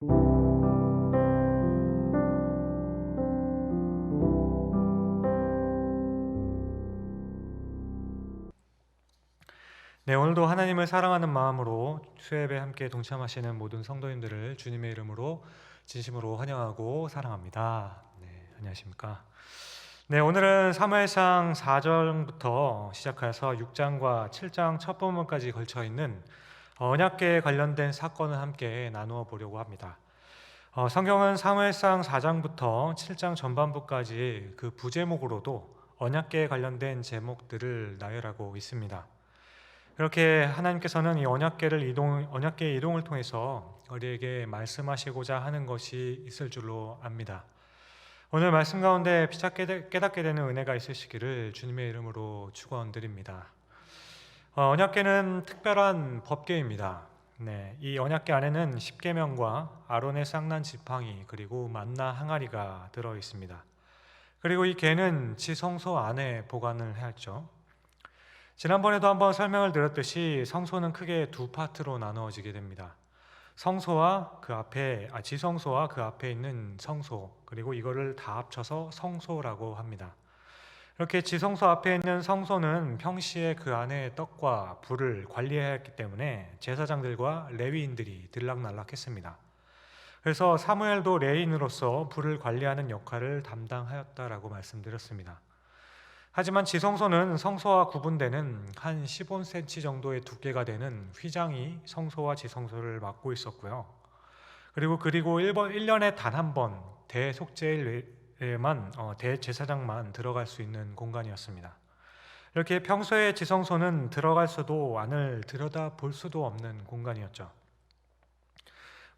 네, 오늘도 하나님을 사랑하는 마음으로 수협에 함께 동참하시는 모든 성도님들을 주님의 이름으로 진심으로 환영하고 사랑합니다. 네, 안녕하십니까? 네, 오늘은 사무엘상 4절부터 시작해서 6장과 7장 첫 부분까지 걸쳐 있는 언약궤에 관련된 사건을 함께 나누어 보려고 합니다. 성경은 사무엘상 4장부터 7장 전반부까지 그 부제목으로도 언약궤에 관련된 제목들을 나열하고 있습니다. 그렇게 하나님께서는 이 언약궤의 이동을 통해서 우리에게 말씀하시고자 하는 것이 있을 줄로 압니다. 오늘 말씀 가운데 피차 깨닫게 되는 은혜가 있으시기를 주님의 이름으로 축원드립니다. 언약궤는 특별한 법궤입니다. 네, 이 언약궤 안에는 십계명과 아론의 쌍난 지팡이 그리고 만나 항아리가 들어 있습니다. 그리고 이 궤는 지성소 안에 보관을 해야죠. 지난번에도 한번 설명을 드렸듯이 성소는 크게 두 파트로 나누어지게 됩니다. 지성소와 그 앞에 있는 성소, 그리고 이거를 다 합쳐서 성소라고 합니다. 이렇게 지성소 앞에 있는 성소는 평시에 그 안에 떡과 불을 관리해야 했기 때문에 제사장들과 레위인들이 들락날락했습니다. 그래서 사무엘도 레위인으로서 불을 관리하는 역할을 담당하였다라고 말씀드렸습니다. 하지만 지성소는 성소와 구분되는 한 15cm 정도의 두께가 되는 휘장이 성소와 지성소를 막고 있었고요. 그리고 1년에 단 한 번 대제사장만 들어갈 수 있는 공간이었습니다. 이렇게 평소에 지성소는 들어갈 수도 안을 들여다볼 수도 없는 공간이었죠.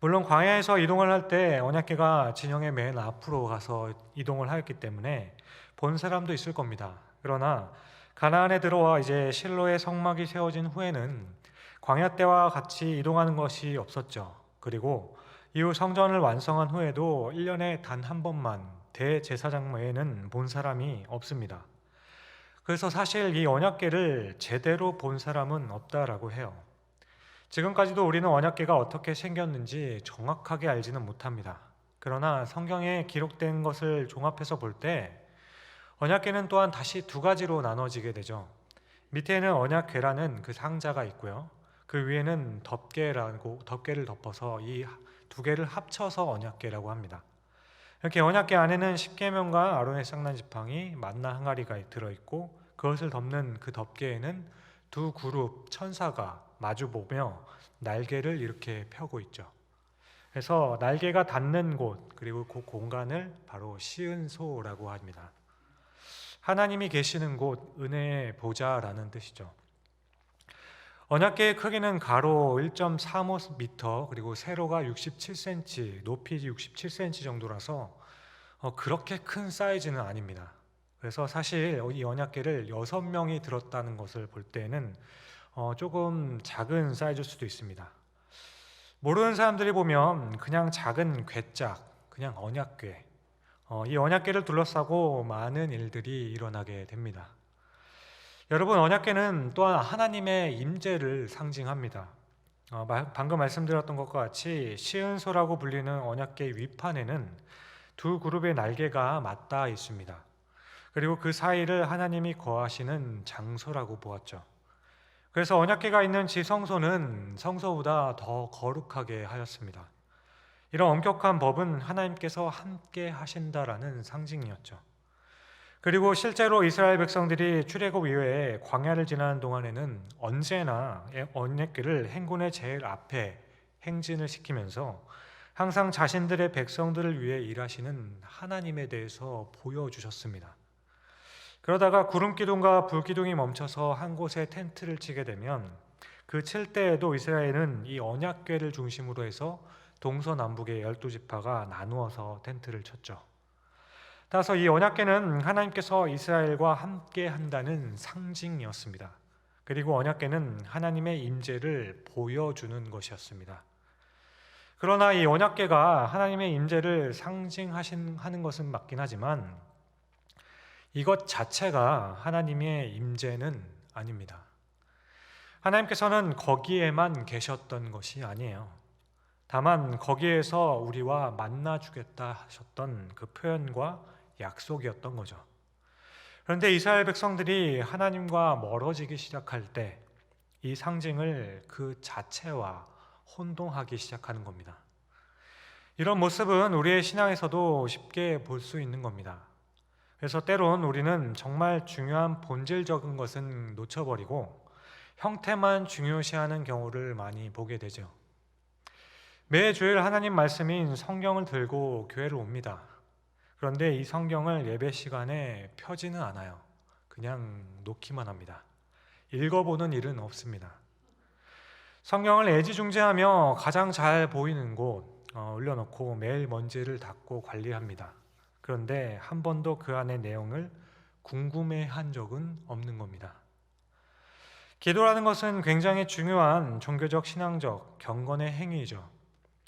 물론 광야에서 이동을 할 때 언약궤가 진영의 맨 앞으로 가서 이동을 하였기 때문에 본 사람도 있을 겁니다. 그러나 가나안에 들어와 이제 실로의 성막이 세워진 후에는 광야 때와 같이 이동하는 것이 없었죠. 그리고 이후 성전을 완성한 후에도 1년에 단 한 번만 대제사장 외에는 본 사람이 없습니다. 그래서 사실 이 언약궤를 제대로 본 사람은 없다라고 해요. 지금까지도 우리는 언약궤가 어떻게 생겼는지 정확하게 알지는 못합니다. 그러나 성경에 기록된 것을 종합해서 볼 때 언약궤는 또한 다시 두 가지로 나눠지게 되죠. 밑에는 언약궤라는 그 상자가 있고요. 그 위에는 덮개를 덮어서 이 두 개를 합쳐서 언약궤라고 합니다. 이렇게 언약궤 안에는 십계명과 아론의 쌍난 지팡이, 만나 항아리가 들어있고 그것을 덮는 그 덮개에는 두 그룹 천사가 마주보며 날개를 이렇게 펴고 있죠. 그래서 날개가 닿는 곳 그리고 그 공간을 바로 시은소라고 합니다. 하나님이 계시는 곳, 은혜의 보좌라는 뜻이죠. 언약궤의 크기는 가로 1.35m 그리고 세로가 67cm, 높이 67cm 정도라서 그렇게 큰 사이즈는 아닙니다. 그래서 사실 이 언약궤를 6명이 들었다는 것을 볼 때는 조금 작은 사이즈일 수도 있습니다. 모르는 사람들이 보면 그냥 작은 궤짝, 그냥 언약궤, 이 언약궤를 둘러싸고 많은 일들이 일어나게 됩니다. 여러분, 언약궤는 또한 하나님의 임재를 상징합니다. 방금 말씀드렸던 것과 같이 시은소라고 불리는 언약궤 위판에는 두 그룹의 날개가 맞닿아 있습니다. 그리고 그 사이를 하나님이 거하시는 장소라고 보았죠. 그래서 언약궤가 있는 지성소는 성소보다 더 거룩하게 하였습니다. 이런 엄격한 법은 하나님께서 함께 하신다라는 상징이었죠. 그리고 실제로 이스라엘 백성들이 출애굽 이후에 광야를 지나는 동안에는 언제나 언약궤를 행군의 제일 앞에 행진을 시키면서 항상 자신들의 백성들을 위해 일하시는 하나님에 대해서 보여주셨습니다. 그러다가 구름 기둥과 불 기둥이 멈춰서 한 곳에 텐트를 치게 되면 그 칠 때에도 이스라엘은 이 언약궤를 중심으로 해서 동서남북의 12지파가 나누어서 텐트를 쳤죠. 따라서 이 언약궤는 하나님께서 이스라엘과 함께 한다는 상징이었습니다. 그리고 언약궤는 하나님의 임재를 보여주는 것이었습니다. 그러나 이 언약궤가 하나님의 임재를 상징하는 것은 맞긴 하지만 이것 자체가 하나님의 임재는 아닙니다. 하나님께서는 거기에만 계셨던 것이 아니에요. 다만 거기에서 우리와 만나 주겠다 하셨던 그 표현과 약속이었던 거죠. 그런데 이스라엘 백성들이 하나님과 멀어지기 시작할 때 이 상징을 그 자체와 혼동하기 시작하는 겁니다. 이런 모습은 우리의 신앙에서도 쉽게 볼 수 있는 겁니다. 그래서 때론 우리는 정말 중요한 본질적인 것은 놓쳐버리고 형태만 중요시하는 경우를 많이 보게 되죠. 매주일 하나님 말씀인 성경을 들고 교회를 옵니다. 그런데 이 성경을 예배 시간에 펴지는 않아요. 그냥 놓기만 합니다. 읽어보는 일은 없습니다. 성경을 애지중지하며 가장 잘 보이는 곳 올려놓고 매일 먼지를 닦고 관리합니다. 그런데 한 번도 그 안의 내용을 궁금해한 적은 없는 겁니다. 기도라는 것은 굉장히 중요한 종교적, 신앙적, 경건의 행위이죠.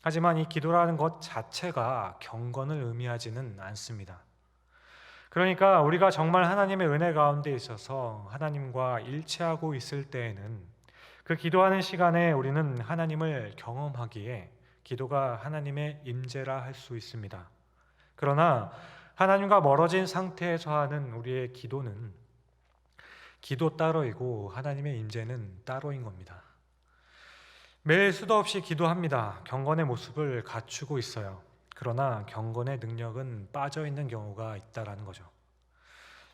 하지만 이 기도라는 것 자체가 경건을 의미하지는 않습니다. 그러니까 우리가 정말 하나님의 은혜 가운데 있어서 하나님과 일치하고 있을 때에는 그 기도하는 시간에 우리는 하나님을 경험하기에 기도가 하나님의 임재라 할 수 있습니다. 그러나 하나님과 멀어진 상태에서 하는 우리의 기도는 기도 따로이고 하나님의 임재는 따로인 겁니다. 매일 수도 없이 기도합니다. 경건의 모습을 갖추고 있어요. 그러나 경건의 능력은 빠져 있는 경우가 있다라는 거죠.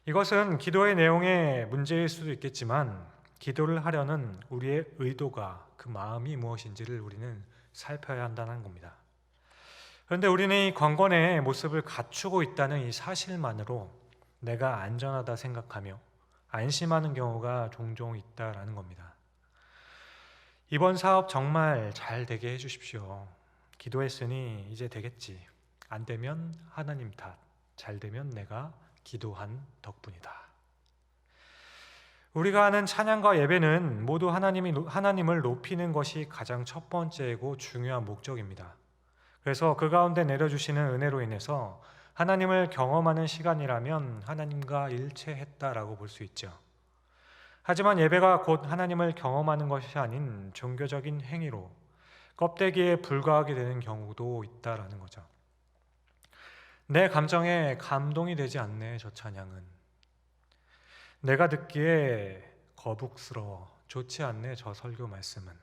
이것은 기도의 내용의 문제일 수도 있겠지만 기도를 하려는 우리의 의도가, 그 마음이 무엇인지를 우리는 살펴야 한다는 겁니다. 그런데 우리는 이 경건의 모습을 갖추고 있다는 이 사실만으로 내가 안전하다 생각하며 안심하는 경우가 종종 있다라는 겁니다. 이번 사업 정말 잘 되게 해주십시오. 기도했으니 이제 되겠지. 안 되면 하나님 탓, 잘 되면 내가 기도한 덕분이다. 우리가 하는 찬양과 예배는 모두 하나님을 높이는 것이 가장 첫 번째고 중요한 목적입니다. 그래서 그 가운데 내려주시는 은혜로 인해서 하나님을 경험하는 시간이라면 하나님과 일체했다라고 볼 수 있죠. 하지만 예배가 곧 하나님을 경험하는 것이 아닌 종교적인 행위로 껍데기에 불과하게 되는 경우도 있다라는 거죠. 내 감정에 감동이 되지 않네, 저 찬양은. 내가 듣기에 거북스러워, 좋지 않네, 저 설교 말씀은.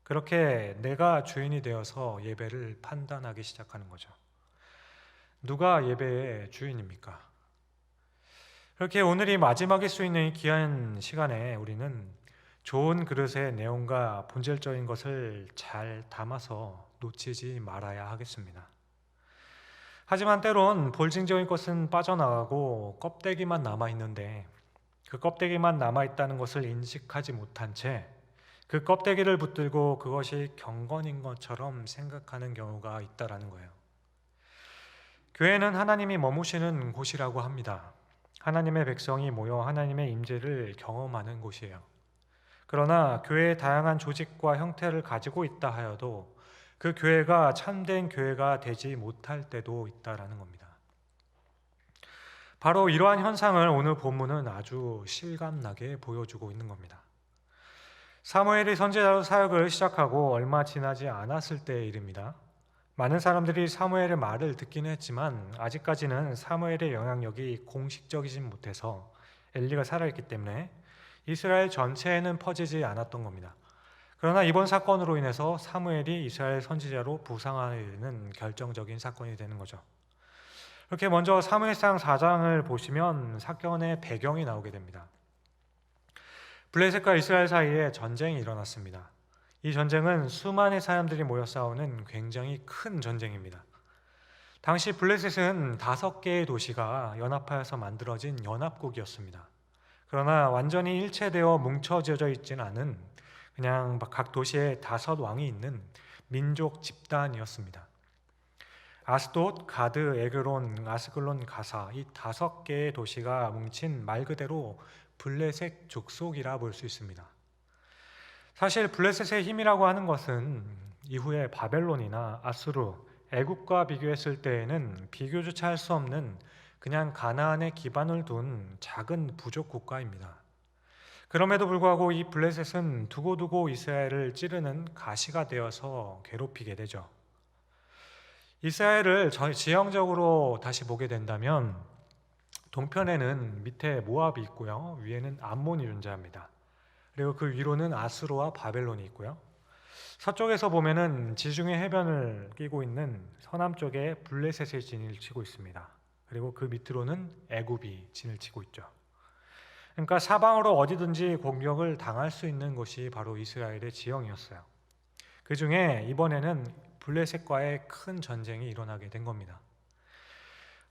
그렇게 내가 주인이 되어서 예배를 판단하기 시작하는 거죠. 누가 예배의 주인입니까? 그렇게 오늘이 마지막일 수 있는 이 귀한 시간에 우리는 좋은 그릇의 내용과 본질적인 것을 잘 담아서 놓치지 말아야 하겠습니다. 하지만 때론 본질적인 것은 빠져나가고 껍데기만 남아있는데 그 껍데기만 남아있다는 것을 인식하지 못한 채 그 껍데기를 붙들고 그것이 경건인 것처럼 생각하는 경우가 있다라는 거예요. 교회는 하나님이 머무시는 곳이라고 합니다. 하나님의 백성이 모여 하나님의 임재를 경험하는 곳이에요. 그러나 교회의 다양한 조직과 형태를 가지고 있다 하여도 그 교회가 참된 교회가 되지 못할 때도 있다라는 겁니다. 바로 이러한 현상을 오늘 본문은 아주 실감나게 보여주고 있는 겁니다. 사무엘이 선지자로 사역을 시작하고 얼마 지나지 않았을 때의 일입니다. 많은 사람들이 사무엘의 말을 듣기는 했지만 아직까지는 사무엘의 영향력이 공식적이진 못해서 엘리가 살아있기 때문에 이스라엘 전체에는 퍼지지 않았던 겁니다. 그러나 이번 사건으로 인해서 사무엘이 이스라엘 선지자로 부상하게 되는 결정적인 사건이 되는 거죠. 이렇게 먼저 사무엘상 4장을 보시면 사건의 배경이 나오게 됩니다. 블레셋과 이스라엘 사이에 전쟁이 일어났습니다. 이 전쟁은 수많은 사람들이 모여 싸우는 굉장히 큰 전쟁입니다. 당시 블레셋은 5개의 도시가 연합하여서 만들어진 연합국이었습니다. 그러나 완전히 일체되어 뭉쳐져 있지는 않은 그냥 각 도시에 5왕이 있는 민족 집단이었습니다. 아스돗, 가드, 에그론, 아스글론, 가사 이 5개의 도시가 뭉친 말 그대로 블레셋 족속이라 볼 수 있습니다. 사실 블레셋의 힘이라고 하는 것은 이후에 바벨론이나 아수르, 애국과 비교했을 때에는 비교조차 할 수 없는 그냥 가나안에 기반을 둔 작은 부족 국가입니다. 그럼에도 불구하고 이 블레셋은 두고두고 이스라엘을 찌르는 가시가 되어서 괴롭히게 되죠. 이스라엘을 지형적으로 다시 보게 된다면 동편에는 밑에 모압이 있고요. 위에는 암몬이 존재합니다. 그리고 그 위로는 아수르와 바벨론이 있고요. 서쪽에서 보면은 지중해 해변을 끼고 있는 서남쪽에 블레셋의 진을 치고 있습니다. 그리고 그 밑으로는 애굽이 진을 치고 있죠. 그러니까 사방으로 어디든지 공격을 당할 수 있는 곳이 바로 이스라엘의 지형이었어요. 그 중에 이번에는 블레셋과의 큰 전쟁이 일어나게 된 겁니다.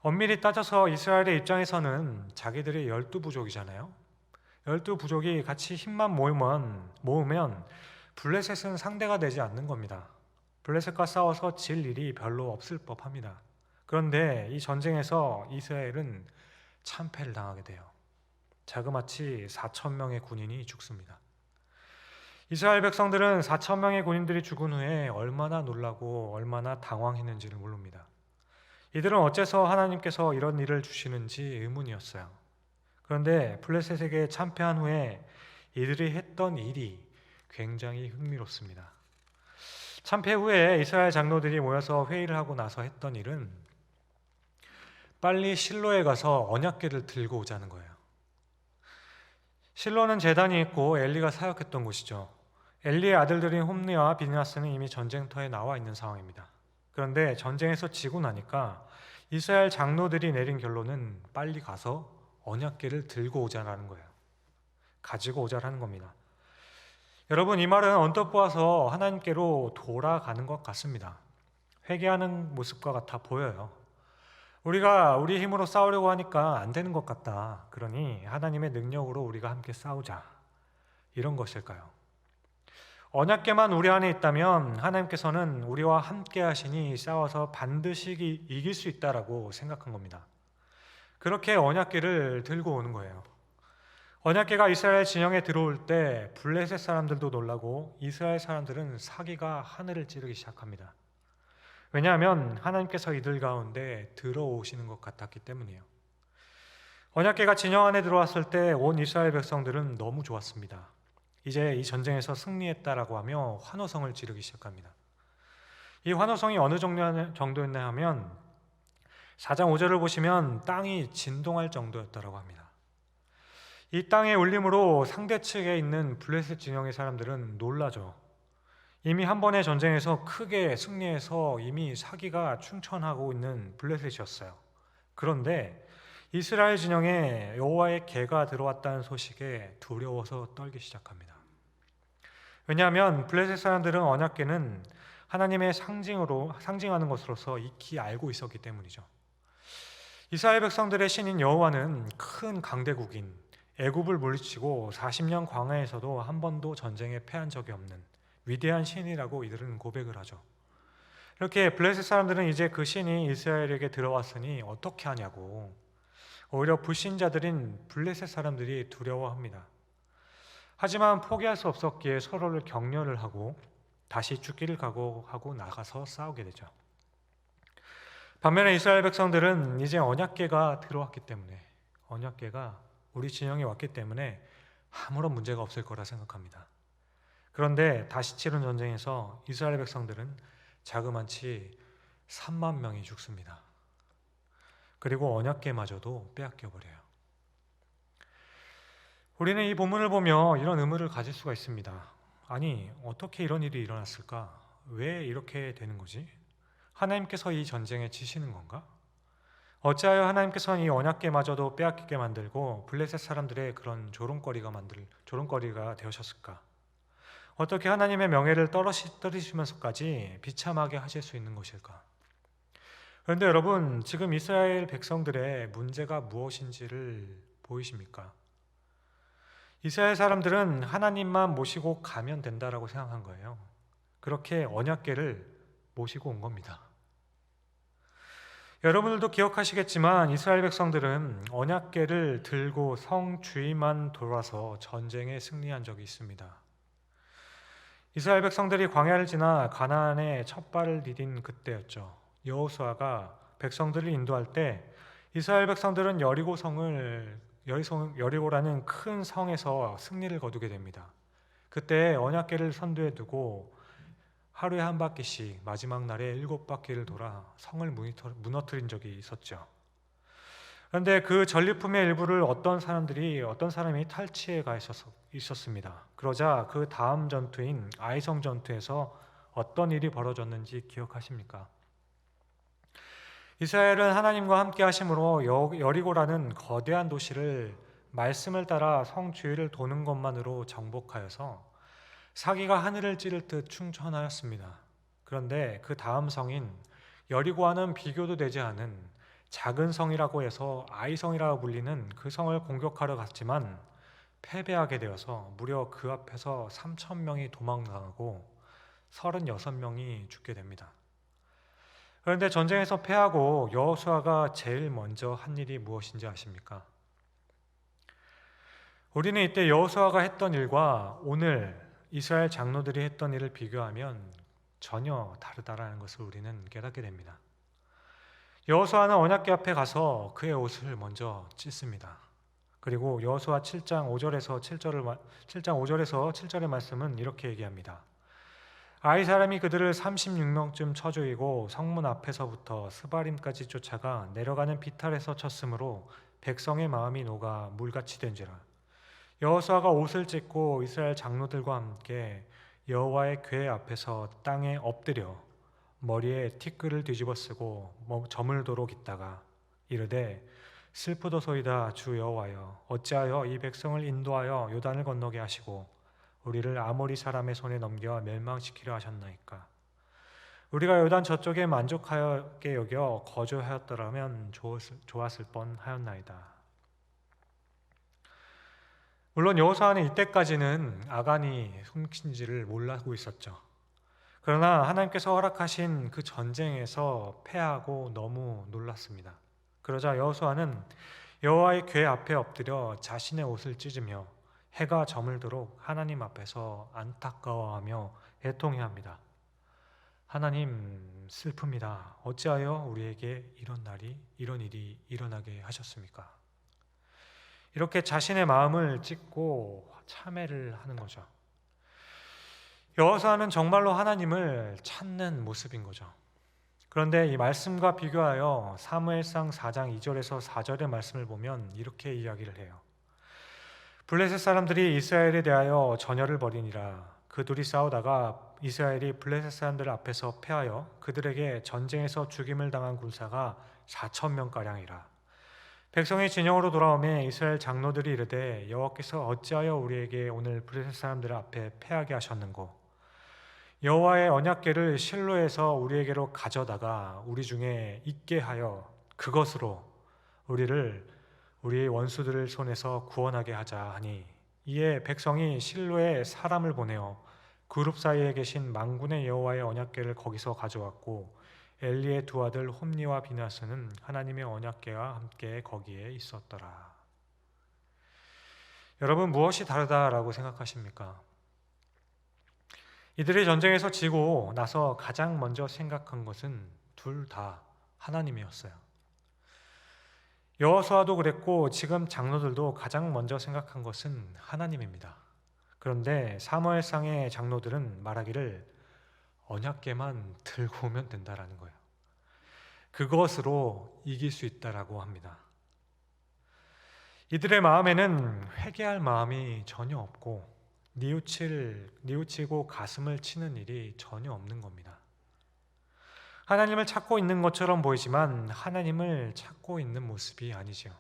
엄밀히 따져서 이스라엘의 입장에서는 자기들이 12부족이잖아요. 12부족이 같이 힘만 모으면 블레셋은 상대가 되지 않는 겁니다. 블레셋과 싸워서 질 일이 별로 없을 법합니다. 그런데 이 전쟁에서 이스라엘은 참패를 당하게 돼요. 자그마치 4,000명의 군인이 죽습니다. 이스라엘 백성들은 4,000명의 군인들이 죽은 후에 얼마나 놀라고 얼마나 당황했는지를 모릅니다. 이들은 어째서 하나님께서 이런 일을 주시는지 의문이었어요. 그런데 블레셋에게 참패한 후에 이들이 했던 일이 굉장히 흥미롭습니다. 참패 후에 이스라엘 장로들이 모여서 회의를 하고 나서 했던 일은 빨리 실로에 가서 언약궤를 들고 오자는 거예요. 실로는 제단이 있고 엘리가 사역했던 곳이죠. 엘리의 아들들인 홈리와 비느하스는 이미 전쟁터에 나와 있는 상황입니다. 그런데 전쟁에서 지고 나니까 이스라엘 장로들이 내린 결론은 빨리 가서 언약궤를 들고 오자라는 거예요. 가지고 오자라는 겁니다. 여러분, 이 말은 언뜻 보아서 하나님께로 돌아가는 것 같습니다. 회개하는 모습과 같아 보여요. 우리가 우리 힘으로 싸우려고 하니까 안 되는 것 같다. 그러니 하나님의 능력으로 우리가 함께 싸우자. 이런 것일까요? 언약궤만 우리 안에 있다면 하나님께서는 우리와 함께 하시니 싸워서 반드시 이길 수 있다라고 생각한 겁니다. 그렇게 언약궤를 들고 오는 거예요. 언약궤가 이스라엘 진영에 들어올 때 블레셋 사람들도 놀라고 이스라엘 사람들은 사기가 하늘을 찌르기 시작합니다. 왜냐하면 하나님께서 이들 가운데 들어오시는 것 같았기 때문이에요. 언약궤가 진영 안에 들어왔을 때 온 이스라엘 백성들은 너무 좋았습니다. 이제 이 전쟁에서 승리했다라고 하며 환호성을 지르기 시작합니다. 이 환호성이 어느 정도였냐 하면 4장 5절을 보시면 땅이 진동할 정도였다라고 합니다. 이 땅의 울림으로 상대 측에 있는 블레셋 진영의 사람들은 놀라죠. 이미 한 번의 전쟁에서 크게 승리해서 이미 사기가 충천하고 있는 블레셋이었어요. 그런데 이스라엘 진영에 여호와의 궤가 들어왔다는 소식에 두려워서 떨기 시작합니다. 왜냐하면 블레셋 사람들은 언약궤는 하나님의 상징하는 것으로서 익히 알고 있었기 때문이죠. 이스라엘 백성들의 신인 여호와는 큰 강대국인 애굽을 물리치고 40년 광야에서도 한 번도 전쟁에 패한 적이 없는 위대한 신이라고 이들은 고백을 하죠. 이렇게 블레셋 사람들은 이제 그 신이 이스라엘에게 들어왔으니 어떻게 하냐고 오히려 불신자들인 블레셋 사람들이 두려워합니다. 하지만 포기할 수 없었기에 서로를 격려를 하고 다시 죽기를 각오하고 나가서 싸우게 되죠. 반면에 이스라엘 백성들은 이제 언약궤가 들어왔기 때문에 언약궤가 우리 진영에 왔기 때문에 아무런 문제가 없을 거라 생각합니다. 그런데 다시 치른 전쟁에서 이스라엘 백성들은 자그마치 3만 명이 죽습니다. 그리고 언약궤마저도 빼앗겨 버려요. 우리는 이 본문을 보며 이런 의문을 가질 수가 있습니다. 아니, 어떻게 이런 일이 일어났을까? 왜 이렇게 되는 거지? 하나님께서 이 전쟁에 지시는 건가? 어찌하여 하나님께서는 이 언약궤마저도 빼앗기게 만들고 블레셋 사람들의 그런 조롱거리가 되셨을까? 어떻게 하나님의 명예를 떨으시면서까지 비참하게 하실 수 있는 것일까? 그런데 여러분, 지금 이스라엘 백성들의 문제가 무엇인지를 보이십니까? 이스라엘 사람들은 하나님만 모시고 가면 된다라고 생각한 거예요. 그렇게 언약궤를 모시고 온 겁니다. 여러분들도 기억하시겠지만 이스라엘 백성들은 언약궤를 들고 성 주위만 돌아서 전쟁에 승리한 적이 있습니다. 이스라엘 백성들이 광야를 지나 가나안에 첫 발을 디딘 그때였죠. 여호수아가 백성들을 인도할 때 이스라엘 백성들은 여리고성을 여리고라는 큰 성에서 승리를 거두게 됩니다. 그때 언약궤를 선두에 두고 하루에 한 바퀴씩 마지막 날에 7바퀴를 돌아 성을 무너뜨린 적이 있었죠. 그런데 그 전리품의 일부를 어떤 사람이 탈취해 가 있었습니다. 그러자 그 다음 전투인 아이성 전투에서 어떤 일이 벌어졌는지 기억하십니까? 이스라엘은 하나님과 함께 하심으로 여리고라는 거대한 도시를 말씀을 따라 성 주위를 도는 것만으로 정복하여서 사기가 하늘을 찌를 듯 충천하였습니다. 그런데 그 다음 성인 여리고와는 비교도 되지 않은 작은 성이라고 해서 아이성이라고 불리는 그 성을 공격하러 갔지만 패배하게 되어서 무려 그 앞에서 3,000명이 도망당하고 36명이 죽게 됩니다. 그런데 전쟁에서 패하고 여호수아가 제일 먼저 한 일이 무엇인지 아십니까? 우리는 이때 여호수아가 했던 일과 오늘 이스라엘 장로들이 했던 일을 비교하면 전혀 다르다라는 것을 우리는 깨닫게 됩니다. 여호수아는 언약궤 앞에 가서 그의 옷을 먼저 찢습니다. 그리고 여호수아 7장 5절에서 7절의 말씀은 이렇게 얘기합니다. 아이 사람이 그들을 36명쯤 쳐 죽이고 성문 앞에서부터 스바림까지 쫓아가 내려가는 비탈에서 쳤으므로 백성의 마음이 녹아 물같이 된지라. 여호수아가 옷을 찢고 이스라엘 장로들과 함께 여호와의 궤 앞에서 땅에 엎드려 머리에 티끌을 뒤집어 쓰고 저물도록 있다가 이르되 슬프도소이다 주 여호와여 어찌하여 이 백성을 인도하여 요단을 건너게 하시고 우리를 아모리 사람의 손에 넘겨 멸망시키려 하셨나이까. 우리가 요단 저쪽에 만족하게 여겨 거주하였더라면 좋았을 뻔하였나이다. 물론 여호수아는 이때까지는 아간이 숨긴지를 몰라고 있었죠. 그러나 하나님께서 허락하신 그 전쟁에서 패하고 너무 놀랐습니다. 그러자 여호수아는 여호와의 궤 앞에 엎드려 자신의 옷을 찢으며 해가 저물도록 하나님 앞에서 안타까워하며 애통해합니다. 하나님 슬픕니다. 어찌하여 우리에게 이런 일이 일어나게 하셨습니까? 이렇게 자신의 마음을 찢고 참회를 하는 거죠. 여호수아는 정말로 하나님을 찾는 모습인 거죠. 그런데 이 말씀과 비교하여 사무엘상 4장 2절에서 4절의 말씀을 보면 이렇게 이야기를 해요. 블레셋 사람들이 이스라엘에 대하여 전열을 벌이니라. 그 둘이 싸우다가 이스라엘이 블레셋 사람들 앞에서 패하여 그들에게 전쟁에서 죽임을 당한 군사가 4,000명가량이라. 백성이 진영으로 돌아오매 이스라엘 장로들이 이르되 여호와께서 어찌하여 우리에게 오늘 블레셋 사람들 앞에 패하게 하셨는고 여호와의 언약궤를 실로에서 우리에게로 가져다가 우리 중에 있게 하여 그것으로 우리의 원수들을 손에서 구원하게 하자 하니 이에 백성이 실로에 사람을 보내어 그룹 사이에 계신 만군의 여호와의 언약궤를 거기서 가져왔고 엘리의 두 아들 홈니와 비나스는 하나님의 언약궤와 함께 거기에 있었더라. 여러분 무엇이 다르다라고 생각하십니까? 이들이 전쟁에서 지고 나서 가장 먼저 생각한 것은 둘 다 하나님이었어요. 여호수아도 그랬고 지금 장로들도 가장 먼저 생각한 것은 하나님입니다. 그런데 사무엘상의 장로들은 말하기를 언약궤만 들고 오면 된다라는 거예요. 그것으로 이길 수 있다라고 합니다. 이들의 마음에는 회개할 마음이 전혀 없고 뉘우치고 가슴을 치는 일이 전혀 없는 겁니다. 하나님을 찾고 있는 것처럼 보이지만 하나님을 찾고 있는 모습이 아니죠.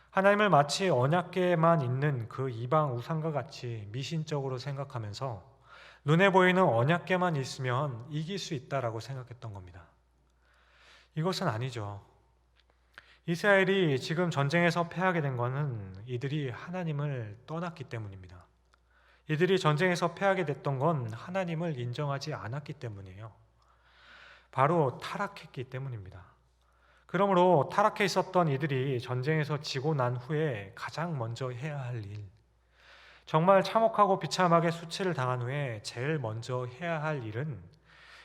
하나님을 마치 언약궤에만 있는 그 이방 우상과 같이 미신적으로 생각하면서 눈에 보이는 언약궤만 있으면 이길 수 있다라고 생각했던 겁니다. 이것은 아니죠. 이스라엘이 지금 전쟁에서 패하게 된 것은 이들이 하나님을 떠났기 때문입니다. 이들이 전쟁에서 패하게 됐던 건 하나님을 인정하지 않았기 때문이에요. 바로 타락했기 때문입니다. 그러므로 타락해 있었던 이들이 전쟁에서 지고 난 후에 가장 먼저 해야 할 일, 정말 참혹하고 비참하게 수치를 당한 후에 제일 먼저 해야 할 일은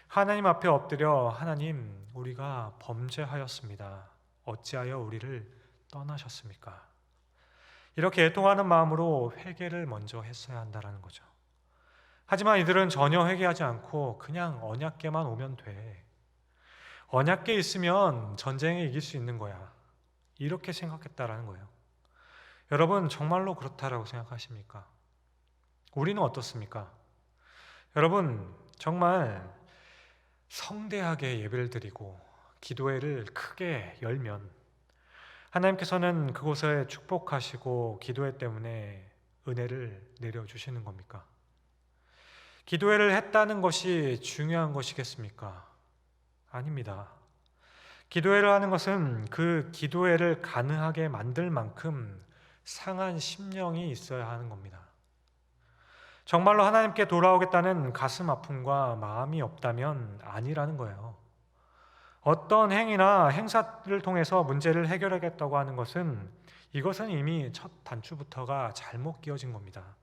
하나님 앞에 엎드려 하나님 우리가 범죄하였습니다. 어찌하여 우리를 떠나셨습니까? 이렇게 애통하는 마음으로 회개를 먼저 했어야 한다는 거죠. 하지만 이들은 전혀 회개하지 않고 그냥 언약궤만 오면 돼. 언약궤 있으면 전쟁에 이길 수 있는 거야. 이렇게 생각했다라는 거예요. 여러분, 정말로 그렇다라고 생각하십니까? 우리는 어떻습니까? 여러분, 정말 성대하게 예배를 드리고 기도회를 크게 열면 하나님께서는 그곳에 축복하시고 기도회 때문에 은혜를 내려주시는 겁니까? 기도회를 했다는 것이 중요한 것이겠습니까? 아닙니다. 기도회를 하는 것은 그 기도회를 가능하게 만들 만큼 상한 심령이 있어야 하는 겁니다. 정말로 하나님께 돌아오겠다는 가슴 아픔과 마음이 없다면 아니라는 거예요. 어떤 행위나 행사를 통해서 문제를 해결하겠다고 하는 것은 이것은 이미 첫 단추부터가 잘못 끼워진 겁니다.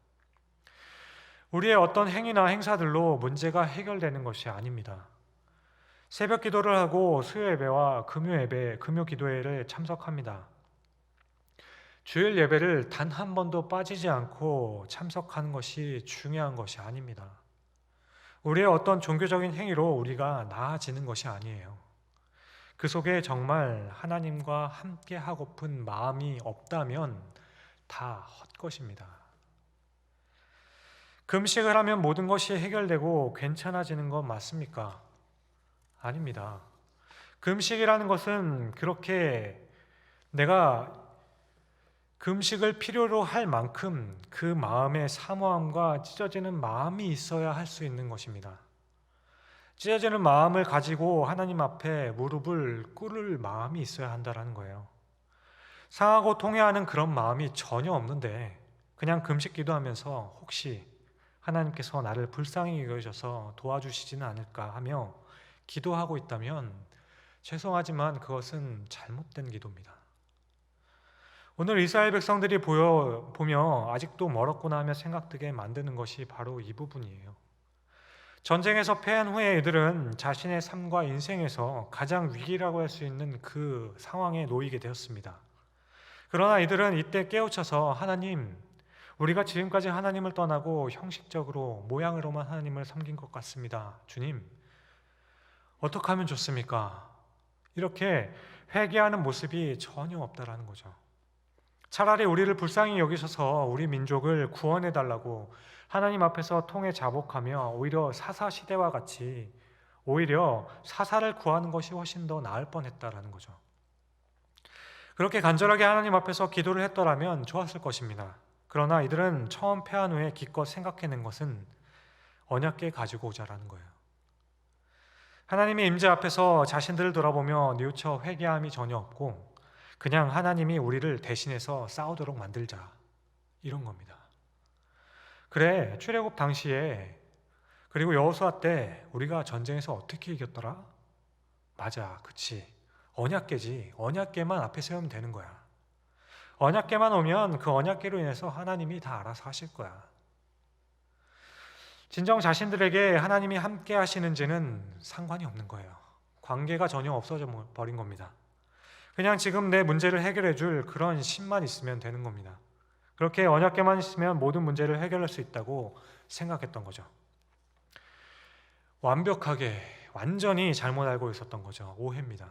우리의 어떤 행위나 행사들로 문제가 해결되는 것이 아닙니다. 새벽 기도를 하고 수요 예배와 금요 예배, 금요 기도회를 참석합니다. 주일 예배를 단 한 번도 빠지지 않고 참석하는 것이 중요한 것이 아닙니다. 우리의 어떤 종교적인 행위로 우리가 나아지는 것이 아니에요. 그 속에 정말 하나님과 함께 하고픈 마음이 없다면 다 헛것입니다. 금식을 하면 모든 것이 해결되고 괜찮아지는 건 맞습니까? 아닙니다. 금식이라는 것은 그렇게 내가 금식을 필요로 할 만큼 그 마음의 사모함과 찢어지는 마음이 있어야 할 수 있는 것입니다. 찢어지는 마음을 가지고 하나님 앞에 무릎을 꿇을 마음이 있어야 한다는 거예요. 상하고 통회하는 그런 마음이 전혀 없는데 그냥 금식 기도하면서 혹시 하나님께서 나를 불쌍히 여기셔서 도와주시지는 않을까 하며 기도하고 있다면 죄송하지만 그것은 잘못된 기도입니다. 오늘 이스라엘 백성들이 보며 아직도 멀었구나 하며 생각되게 만드는 것이 바로 이 부분이에요. 전쟁에서 패한 후에 이들은 자신의 삶과 인생에서 가장 위기라고 할 수 있는 그 상황에 놓이게 되었습니다. 그러나 이들은 이때 깨우쳐서 하나님, 우리가 지금까지 하나님을 떠나고 형식적으로 모양으로만 하나님을 섬긴 것 같습니다. 주님, 어떻게 하면 좋습니까? 이렇게 회개하는 모습이 전혀 없다라는 거죠. 차라리 우리를 불쌍히 여기셔서 우리 민족을 구원해 달라고 하나님 앞에서 통해 자복하며 오히려 사사 시대와 같이 오히려 사사를 구하는 것이 훨씬 더 나을 뻔했다라는 거죠. 그렇게 간절하게 하나님 앞에서 기도를 했더라면 좋았을 것입니다. 그러나 이들은 처음 패한 후에 기껏 생각해낸 것은 언약궤 가지고 오자라는 거예요. 하나님의 임재 앞에서 자신들을 돌아보며 뉘우쳐 회개함이 전혀 없고 그냥 하나님이 우리를 대신해서 싸우도록 만들자, 이런 겁니다. 그래, 출애굽 당시에 그리고 여호수아 때 우리가 전쟁에서 어떻게 이겼더라? 맞아, 그치, 언약궤지. 언약궤만 앞에 세우면 되는 거야. 언약궤만 오면 그 언약궤로 인해서 하나님이 다 알아서 하실 거야. 진정 자신들에게 하나님이 함께 하시는지는 상관이 없는 거예요. 관계가 전혀 없어져 버린 겁니다. 그냥 지금 내 문제를 해결해 줄 그런 신만 있으면 되는 겁니다. 그렇게 언약궤만 있으면 모든 문제를 해결할 수 있다고 생각했던 거죠. 완벽하게 완전히 잘못 알고 있었던 거죠. 오해입니다.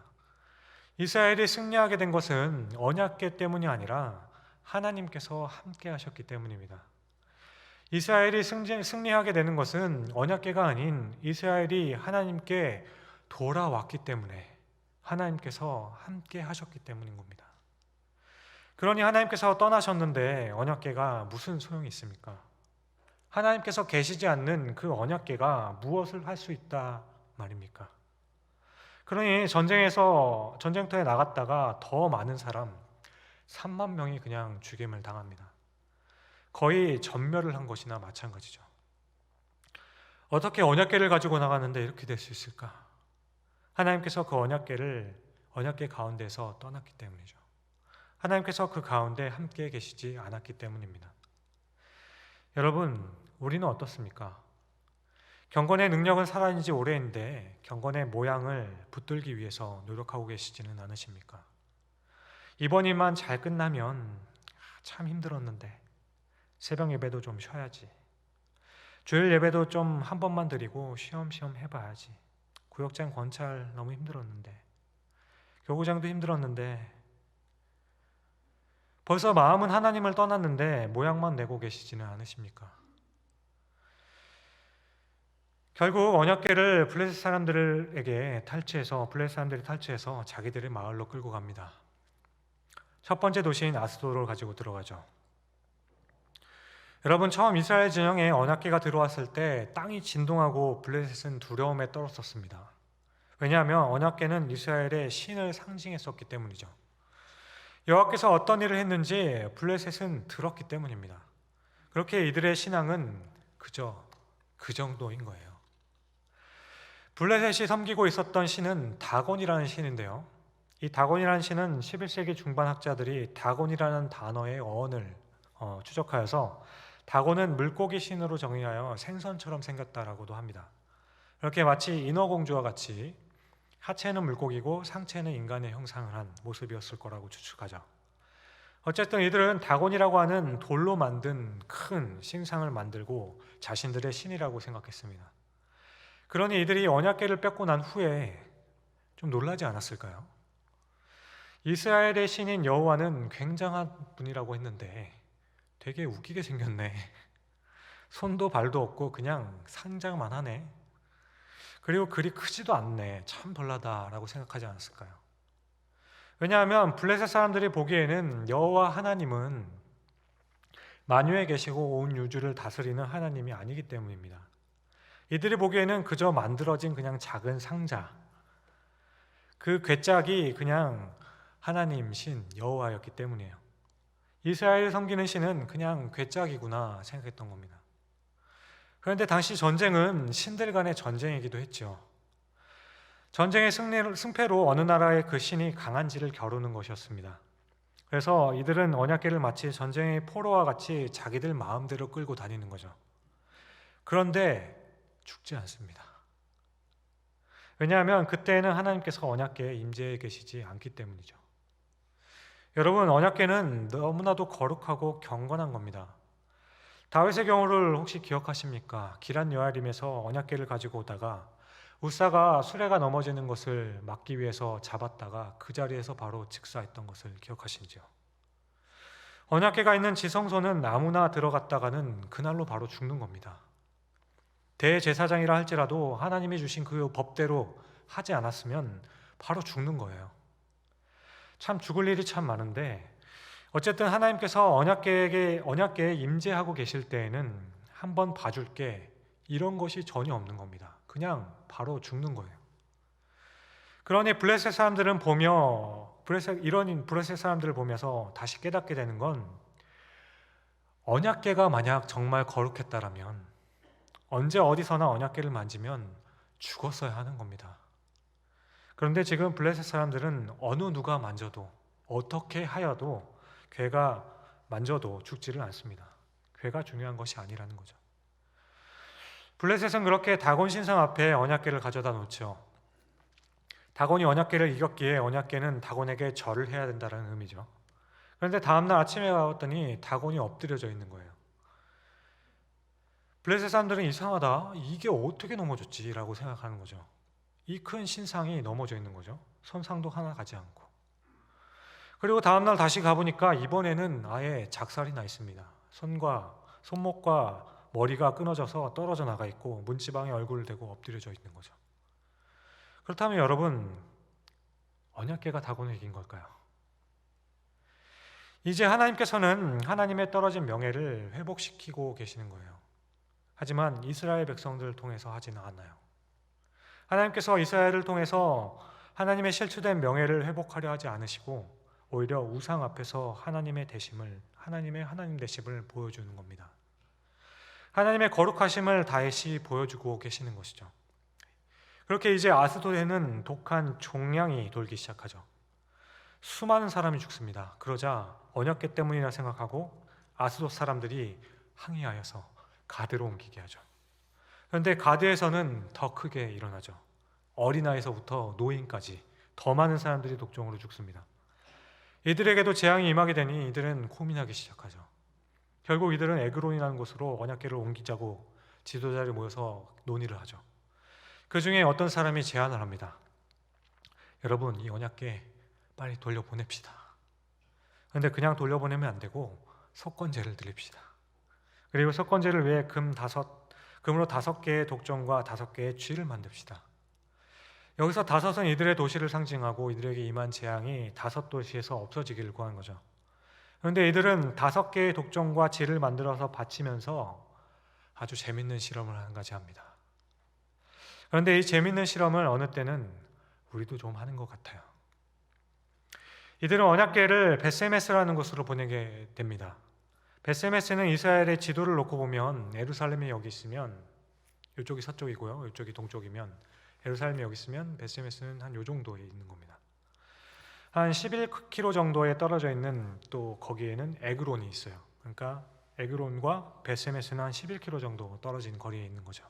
이스라엘이 승리하게 된 것은 언약궤 때문이 아니라 하나님께서 함께 하셨기 때문입니다. 이스라엘이 승리하게 되는 것은 언약궤가 아닌 이스라엘이 하나님께 돌아왔기 때문에, 하나님께서 함께 하셨기 때문인 겁니다. 그러니 하나님께서 떠나셨는데 언약궤가 무슨 소용이 있습니까? 하나님께서 계시지 않는 그 언약궤가 무엇을 할 수 있다 말입니까? 그러니 전쟁터에 나갔다가 더 많은 사람 3만 명이 그냥 죽임을 당합니다. 거의 전멸을 한 것이나 마찬가지죠. 어떻게 언약궤를 가지고 나가는데 이렇게 될 수 있을까? 하나님께서 그 언약궤 가운데서 떠났기 때문이죠. 하나님께서 그 가운데 함께 계시지 않았기 때문입니다. 여러분, 우리는 어떻습니까? 경건의 능력은 살아있는 지 오래인데 경건의 모양을 붙들기 위해서 노력하고 계시지는 않으십니까? 이번 일만 잘 끝나면 참 힘들었는데 새벽 예배도 좀 쉬어야지. 주일 예배도 좀 한 번만 드리고 쉬엄쉬엄 해봐야지. 구역장 권찰 너무 힘들었는데, 교구장도 힘들었는데, 벌써 마음은 하나님을 떠났는데 모양만 내고 계시지는 않으십니까? 결국 언약궤를 블레셋 사람들에게 탈취해서, 블레셋 사람들이 탈취해서 자기들의 마을로 끌고 갑니다. 첫 번째 도시인 아스도를 가지고 들어가죠. 여러분, 처음 이스라엘 진영에 언약궤가 들어왔을 때 땅이 진동하고 블레셋은 두려움에 떨었었습니다. 왜냐하면 언약궤는 이스라엘의 신을 상징했었기 때문이죠. 여호와께서 어떤 일을 했는지 블레셋은 들었기 때문입니다. 그렇게 이들의 신앙은 그저 그 정도인 거예요. 블레셋이 섬기고 있었던 신은 다곤이라는 신인데요, 이 다곤이라는 신은 11세기 중반 학자들이 다곤이라는 단어의 어원을 추적하여서 다곤은 물고기 신으로 정의하여 생선처럼 생겼다라고도 합니다. 이렇게 마치 인어공주와 같이 하체는 물고기고 상체는 인간의 형상을 한 모습이었을 거라고 추측하죠. 어쨌든 이들은 다곤이라고 하는 돌로 만든 큰 신상을 만들고 자신들의 신이라고 생각했습니다. 그러니 이들이 언약궤를 뺏고 난 후에 좀 놀라지 않았을까요? 이스라엘의 신인 여호와는 굉장한 분이라고 했는데 되게 웃기게 생겼네. 손도 발도 없고 그냥 상장만 하네. 그리고 그리 크지도 않네. 참 별나다라고 생각하지 않았을까요? 왜냐하면 블레셋 사람들이 보기에는 여호와 하나님은 만유에 계시고 온 우주를 다스리는 하나님이 아니기 때문입니다. 이들이 보기에는 그저 만들어진 그냥 작은 상자, 그 궤짝이 그냥 하나님 신 여호와였기 때문이에요. 이스라엘을 섬기는 신은 그냥 궤짝이구나 생각했던 겁니다. 그런데 당시 전쟁은 신들 간의 전쟁이기도 했죠. 전쟁의 승패로 어느 나라의 그 신이 강한지를 겨루는 것이었습니다. 그래서 이들은 언약궤를 마치 전쟁의 포로와 같이 자기들 마음대로 끌고 다니는 거죠. 그런데 죽지 않습니다. 왜냐하면 그때는 하나님께서 언약궤에 임재해 계시지 않기 때문이죠. 여러분, 언약궤는 너무나도 거룩하고 경건한 겁니다. 다윗의 경우를 혹시 기억하십니까? 기란 여아림에서 언약궤를 가지고 오다가 우사가 수레가 넘어지는 것을 막기 위해서 잡았다가 그 자리에서 바로 즉사했던 것을 기억하시죠? 언약궤가 있는 지성소는 아무나 들어갔다가는 그날로 바로 죽는 겁니다. 대제사장이라 할지라도 하나님이 주신 그 법대로 하지 않았으면 바로 죽는 거예요. 참 죽을 일이 참 많은데, 어쨌든 하나님께서 언약궤에 임재하고 계실 때에는 한번 봐줄게, 이런 것이 전혀 없는 겁니다. 그냥 바로 죽는 거예요. 그러니 블레셋 사람들은 블레셋 사람들을 보면서 다시 깨닫게 되는 건, 언약궤가 만약 정말 거룩했다라면 언제 어디서나 언약궤를 만지면 죽었어야 하는 겁니다. 그런데 지금 블레셋 사람들은 어느 누가 만져도, 어떻게 하여도, 궤가 만져도 죽지를 않습니다. 궤가 중요한 것이 아니라는 거죠. 블레셋은 그렇게 다곤 신상 앞에 언약궤를 가져다 놓죠. 다곤이 언약궤를 이겼기에 언약궤는 다곤에게 절을 해야 된다는 의미죠. 그런데 다음날 아침에 가봤더니 다곤이 엎드려져 있는 거예요. 블레셋 사람들은 이상하다, 이게 어떻게 넘어졌지? 라고 생각하는 거죠. 이 큰 신상이 넘어져 있는 거죠. 손상도 하나 가지 않고. 그리고 다음날 다시 가보니까 이번에는 아예 작살이 나 있습니다. 손목과 머리가 끊어져서 떨어져 나가 있고 문지방에 얼굴을 대고 엎드려져 있는 거죠. 그렇다면 여러분, 언약궤가 다곤을 이긴 걸까요? 이제 하나님께서는 하나님의 떨어진 명예를 회복시키고 계시는 거예요. 하지만 이스라엘 백성들을 통해서 하지는 않아요. 하나님께서 이스라엘을 통해서 하나님의 실추된 명예를 회복하려 하지 않으시고 오히려 우상 앞에서 하나님 되심을 보여주는 겁니다. 하나님의 거룩하심을 다시 보여주고 계시는 것이죠. 그렇게 이제 아스돗에는 독한 종양이 돌기 시작하죠. 수많은 사람이 죽습니다. 그러자 언약궤 때문이라 생각하고 아스돗 사람들이 항의하여서 가드로 옮기게 하죠. 그런데 가드에서는 더 크게 일어나죠. 어린아이서부터 노인까지 더 많은 사람들이 독종으로 죽습니다. 이들에게도 재앙이 임하게 되니 이들은 고민하기 시작하죠. 결국 이들은 에그론이라는 곳으로 언약궤를 옮기자고 지도자들이 모여서 논의를 하죠. 그 중에 어떤 사람이 제안을 합니다. 여러분, 이 언약궤 빨리 돌려보냅시다. 그런데 그냥 돌려보내면 안 되고 속건제를 드립시다. 그리고 속건제를 위해 금으로 5개의 독점과 5개의 쥐를 만듭시다. 여기서 5은 이들의 도시를 상징하고 이들에게 임한 재앙이 5도시에서 없어지기를 구한 거죠. 그런데 이들은 5개의 독점과 쥐를 만들어서 바치면서 아주 재밌는 실험을 한 가지 합니다. 그런데 이 재밌는 실험을 어느 때는 우리도 좀 하는 것 같아요. 이들은 언약궤를 벳세메스라는 곳으로 보내게 됩니다. 벳세메스는 이스라엘의 지도를 놓고 보면 예루살렘이 여기 있으면 이쪽이 서쪽이고요, 이쪽이 동쪽이면 예루살렘이 여기 있으면 벳세메스는 한 요 정도에 있는 겁니다. 한 11km 정도에 떨어져 있는 또 거기에는 에그론이 있어요. 그러니까 에그론과 벳세메스는 한 11km 정도 떨어진 거리에 있는 거죠.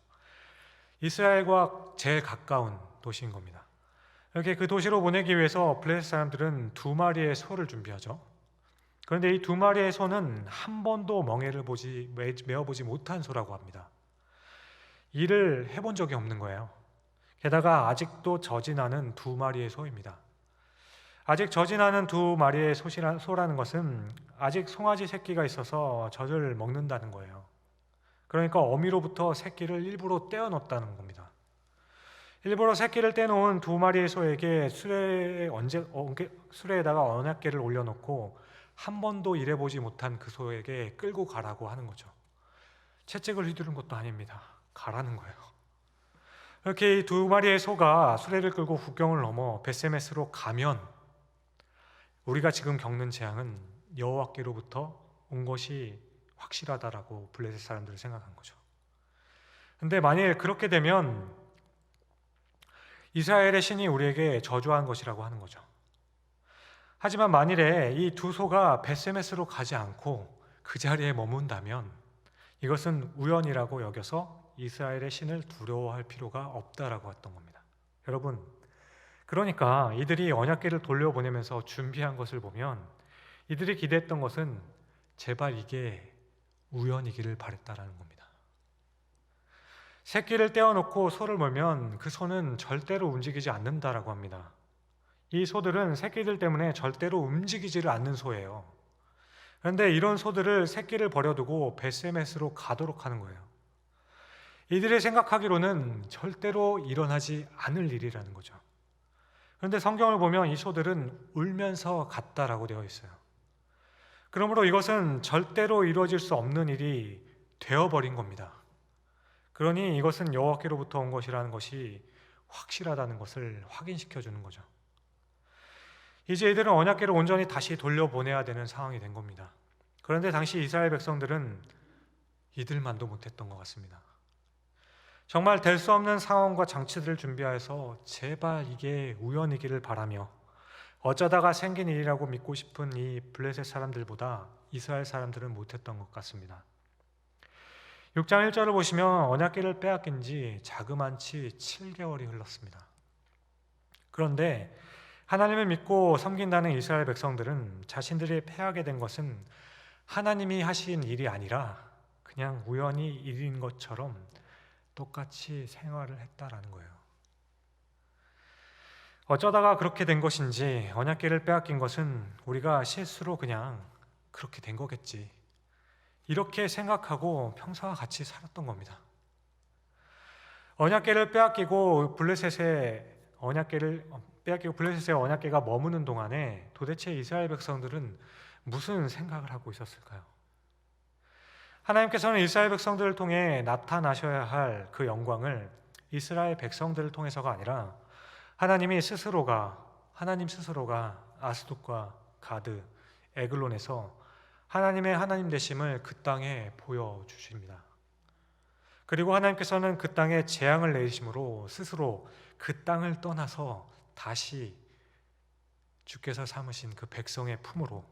이스라엘과 제일 가까운 도시인 겁니다. 이렇게 그 도시로 보내기 위해서 블레셋 사람들은 2마리의 소를 준비하죠. 그런데 이 2마리의 소는 한 번도 멍에를 메어보지 못한 소라고 합니다. 일을 해본 적이 없는 거예요. 게다가 아직도 젖이 나는 2마리의 소입니다. 아직 젖이 나는 2마리의 소라는 것은 아직 송아지 새끼가 있어서 젖을 먹는다는 거예요. 그러니까 어미로부터 새끼를 일부러 떼어놓았다는 겁니다. 일부러 새끼를 떼놓은 2마리의 소에게 수레에다가 언약궤를 올려놓고 한 번도 일해보지 못한 그 소에게 끌고 가라고 하는 거죠. 채찍을 휘두른 것도 아닙니다. 가라는 거예요. 이렇게 이 2마리의 소가 수레를 끌고 국경을 넘어 벳세메스로 가면 우리가 지금 겪는 재앙은 여호와께로부터 온 것이 확실하다라고 블레셋 사람들은 생각한 거죠. 근데 만일 그렇게 되면 이스라엘의 신이 우리에게 저주한 것이라고 하는 거죠. 하지만 만일에 이 2소가 벳세메스로 가지 않고 그 자리에 머문다면 이것은 우연이라고 여겨서 이스라엘의 신을 두려워할 필요가 없다라고 했던 겁니다. 여러분, 그러니까 이들이 언약궤를 돌려보내면서 준비한 것을 보면 이들이 기대했던 것은 제발 이게 우연이기를 바랬다라는 겁니다. 새끼를 떼어놓고 소를 몰면 그 소는 절대로 움직이지 않는다라고 합니다. 이 소들은 새끼들 때문에 절대로 움직이지를 않는 소예요. 그런데 이런 소들을 새끼를 버려두고 벳세메스로 가도록 하는 거예요. 이들이 생각하기로는 절대로 일어나지 않을 일이라는 거죠. 그런데 성경을 보면 이 소들은 울면서 갔다라고 되어 있어요. 그러므로 이것은 절대로 이루어질 수 없는 일이 되어버린 겁니다. 그러니 이것은 여호와께로부터 온 것이라는 것이 확실하다는 것을 확인시켜 주는 거죠. 이제 이들은 언약궤를 온전히 다시 돌려보내야 되는 상황이 된 겁니다. 그런데 당시 이스라엘 백성들은 이들만도 못했던 것 같습니다. 정말 될 수 없는 상황과 장치들을 준비해서 제발 이게 우연이기를 바라며 어쩌다가 생긴 일이라고 믿고 싶은 이 블레셋 사람들보다 이스라엘 사람들은 못했던 것 같습니다. 6장 1절을 보시면 언약궤를 빼앗긴 지 자그만치 7개월이 흘렀습니다. 그런데 하나님을 믿고 섬긴다는 이스라엘 백성들은 자신들이 패하게 된 것은 하나님이 하신 일이 아니라 그냥 우연히 일인 것처럼 똑같이 생활을 했다라는 거예요. 어쩌다가 그렇게 된 것인지 언약궤를 빼앗긴 것은 우리가 실수로 그냥 그렇게 된 거겠지, 이렇게 생각하고 평소와 같이 살았던 겁니다. 언약궤를 빼앗기고 블레셋의 언약궤가 머무는 동안에 도대체 이스라엘 백성들은 무슨 생각을 하고 있었을까요? 하나님께서는 이스라엘 백성들을 통해 나타나셔야 할 그 영광을 이스라엘 백성들을 통해서가 아니라 하나님 스스로가 아스돗과 가드, 에글론에서 하나님의 하나님 되심을 그 땅에 보여주십니다. 그리고 하나님께서는 그 땅에 재앙을 내리심으로 스스로 그 땅을 떠나서 다시 주께서 삼으신 그 백성의 품으로